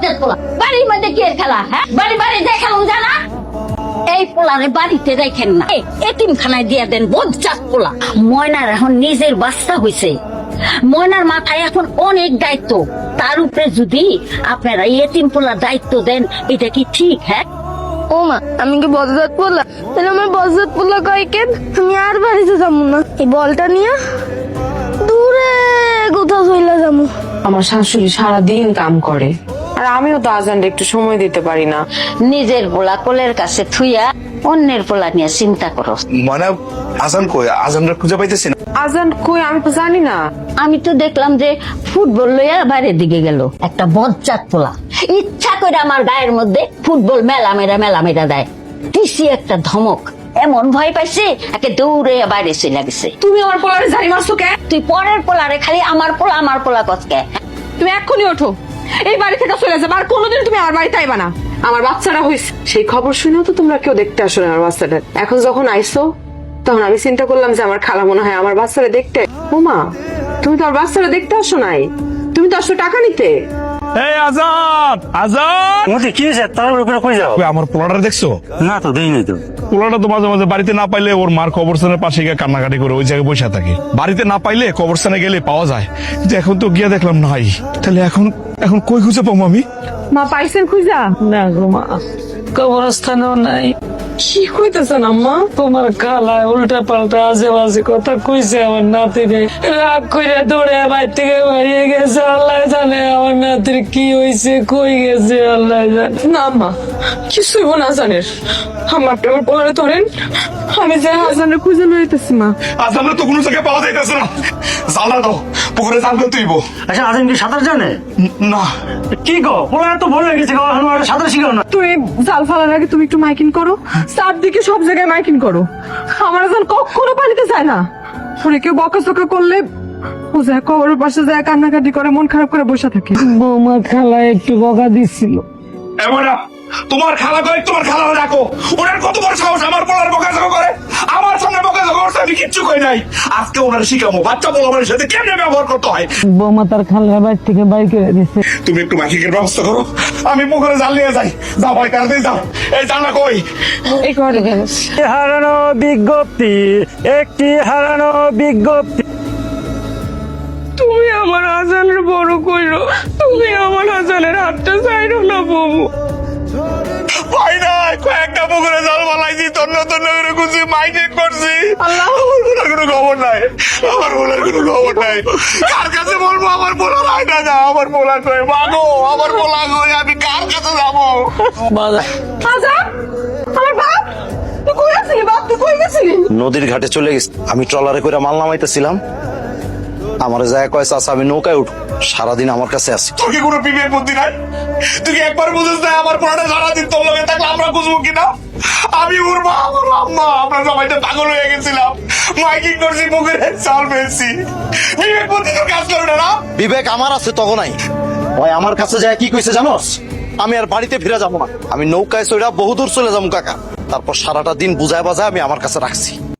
বজ্জাত পোলা। বাড়ির মধ্যে কি এর খেলা? হ্যাঁ, বাড়ি বাড়ি দেখানো জানা। এই পোলারে বাড়িতে রাখেন না, এতিমখানায় দিয়ে দেন। বজ্জাত পোলা। ময়নার এখন নিজের বাচ্চা হয়েছে, ময়নার মাথায় এখন অনেক দায়িত্ব। তার উপরে যদি আপনারা এতিম পোলার দায়িত্ব দেন, এটা কি ঠিক? হ্যাঁ, ও মা, আমি কি বজ্জাত পোলা? তাহলে আমার বজ্জাত পোলা কয় কেন? আমি আর বাড়িতে যাবো না, এই বলটা নিয়ে দূরে কোথাও চলে যাবো। আমার শাশুড়ি সারাদিন কাম করে, আর আমিও তো আজানটা একটু সময় দিতে পারি না। নিজের পোলা কোলের কাছে থুইয়া অন্যের পোলা নিয়ে চিন্তা করো। মানে আজান কই? আজানটা খুঁজে পাইতেছি না। আজান কই আমি তো জানি না। আমি তো দেখলাম যে ফুটবল লইয়া বাইরের দিকে গেল একটা বজ্জাত পোলা। ইচ্ছা করে আমার গায়ের মধ্যে ফুটবল মেলা দেয়। দিছি একটা ধমক, এমন ভয় পাইছে একে দৌড়ে বাইরে চলে গেছে। তুমি আমার পোলারে জানি মারছো কে? তুই পরের পোলারে খালি আমার পোলা কচকে। তুমি এক্ষুনি ওঠো, এই বাড়ি থেকে চলে যাবে, আর কোনোদিন তুমি আমার বাড়িতে আইবা না। আমার বাচ্চারা হয়েছে। সেই খবর শুনেও তো তোমরা কেউ দেখতে আসো না আমার বাচ্চাটা। এখন যখন আইসো তখন আমি চিন্তা করলাম যে আমার খালা মনে হয় আমার বাচ্চারা দেখতে। ওমা, তুমি তো আমার বাচ্চারা দেখতে আসো নাই, তুমি তো আসো টাকা নিতে। এই আজান, আজান! মতি কি হয়েছে? তার উপরে কই যাও? ওই আমার পোলাটা দেখছো? না তো দেই নাই তো। পোলাটা তো মাঝে মাঝে বাড়িতে না পাইলে ওর মার কবরস্থানের পাশে গিয়ে কান্নাকাটি করে ওই জায়গায় বসে থাকে। বাড়িতে না পাইলে কবরস্থানে গেলে পাওয়া যায়, কিন্তু এখন তো গিয়ে দেখলাম নাই। তাহলে এখন এখন কই খুঁজে পাবো আমি? মা পাইছেন খুঁজা? না গো মা, কবরস্থানেও নাই। কি কইতেছেন আম্মা? তোমার খালায় উল্টা পাল্টা আজে বাজে কথা কইছে আমার নাতিরে। রাগ করে দৌড়ে বাইর থেকে বেরিয়ে গেছে। আল্লাহ জানে আমার নাতির কি হয়েছে, কই গেছে আল্লাহ জানে। না আম্মা, কিছুই না জানের। আমার প্রেমের পোলারে ধরেন, আমি যে হাজানের খুঁজে লইতেছি মা। আজানের তো কোনো জায়গায় পাওয়া যাইতেছে না। জানা দাও, পুকুরে জাল করতে হইব। আচ্ছা, আজান কি সাঁতার জানে? না। কি গো, পোলা এত বড় হয়ে গেছে, সাঁতার শিখাও না? তুমি জাল ফালার আগে তুমি একটু মাইকিং করো, চারদিকে সব জায়গায় মাইকিং করো। আমার জাল কখনো পানিতে যায় না। ওরে কেউ বকাঝকা করলে ও যায় কবরের পাশে যায় কান্নাকাটি করে, মন খারাপ করে বসে থাকে। বৌমা খালা একটু বকা দিচ্ছিল। এমরা তোমার খালা কয়, তোমার খালা রাখো। ওনার কত বড় সাহস আমার পোলার বকাঝকা করে, আমার সামনে বকাঝকা করছে, আমি কিচ্ছু কই নাই। আজকে ওনার শিখামো বাচ্চা পোলার সাথে কেমনে ব্যবহার করতে হয়। বৌমা তার খালা বাইর থেকে বাইর করে দিচ্ছে। তুমি একটু মাখিকের ব্যবস্থা করো, আমি পুকুরে জাল নিয়ে যাই। যাও ভাই, তাড়াতাড়ি যাও। এই জানা কই? হারানো বিজ্ঞপ্তি, একটি হারানো বিজ্ঞপ্তি। তুমি আমার আজানের বড় কইরো, তুমি আমার আজানের হাতটা চাইরো না বউ। ভাই নাই, কয়েকটা পুকুরে জাল বানাইছি, তন্ন করে খুঁজি, মাইকিং করছি। আল্লাহ, আমার পোলার কোনো খবর নাই, আমার পোলার কোনো খবর নাই। কার কাছে বলবো আমার পোলা নাই? না না, আমার পোলা কই? মাগো, আমার পোলা কই? আমি কার কাছে যাবো? আজান, আমার বাপ, তুই কই গেছিলি বাপ? তুই কই গেছিলি? নদীর ঘাটে চলে গেছি। আমি ট্রলারে করে মাল নামাইতেছিলাম, আমার যায় কয় চাচা আমি নৌকায় উঠ, সারাদিন আমার কাছে আছি। তোর কি কোনো বিবেক বুদ্ধি নাই? তুই কি একবার বুঝিস না আমার পোলাটা সারাদিন তোর লগে থাকলে আমরা বুঝবো কিনা? আমি ওর মা, আমার আম্মা, আমরা সবাই তো পাগল হয়ে গেছিলাম। মাইকিং করছি, পুকুরে চাল ফেলছি। বিবেক বুদ্ধি তোর কাজ করবে না? বিবেক আমার আছে তখন নাই। ওই আমার কাছে যায় কি কইছে জানোস? আমি আর বাড়িতে ফিরে যাবো না, আমি নৌকায় চড়া বহুদূর চলে যাবো কাকা। তারপর সারাটা দিন বুঝায় বাজায় আমি আমার কাছে রাখছি।